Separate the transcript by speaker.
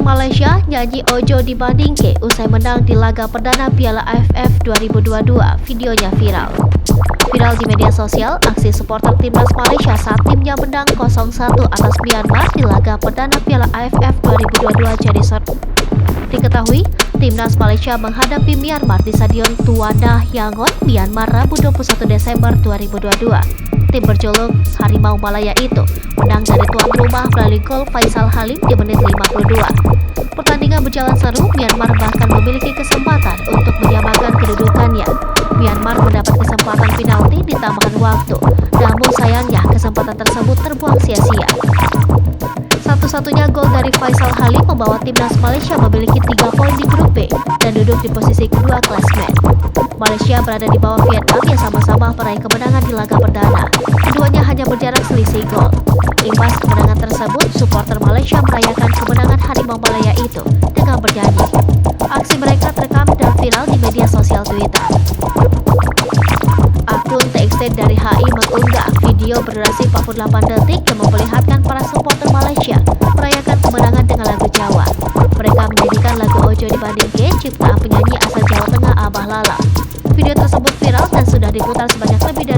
Speaker 1: Malaysia nyanyi Ojo dibandingke usai menang di laga perdana Piala AFF 2022. Videonya viral. Viral di media sosial, aksi supporter timnas Malaysia saat timnya menang 0-1 atas Myanmar di laga perdana Piala AFF 2022 jadi sorotan. Diketahui, timnas Malaysia menghadapi Myanmar di Stadion Tuandah Yangon, Myanmar, Rabu 21 Desember 2022. Tim berjuluk Harimau Malaya itu menang dari tuan rumah melalui gol Faisal Halim di menit 52. Pertandingan berjalan seru, Myanmar bahkan memiliki kesempatan untuk menyamakan kedudukannya. Myanmar mendapat kesempatan penalti di tambahan waktu, namun sayangnya kesempatan tersebut terbuang sia-sia. Satu-satunya gol dari Faisal Halim membawa timnas Malaysia memiliki 3 poin di grup B dan duduk di posisi kedua klasmen. Malaysia berada di bawah Vietnam yang sama-sama meraih kemenangan di laga perdana. Keduanya hanya berjarak selisih gol. Imbas kemenangan tersebut, supporter Malaysia merayakan kemenangan Harimau Malaya itu dengan bernyanyi. Aksi mereka terekam dan viral di media sosial Twitter. Akun TXT dari HI mengunggah video berdurasi 48 detik yang memperlihatkan para supporter Malaysia merayakan kemenangan dengan lagu Jawa. Mereka menyanyikan lagu Ojo dibandingke ciptaan penyanyi asal Jawa Tengah Abah Lala. Video tersebut viral dan sudah diputar sebanyak lebih dari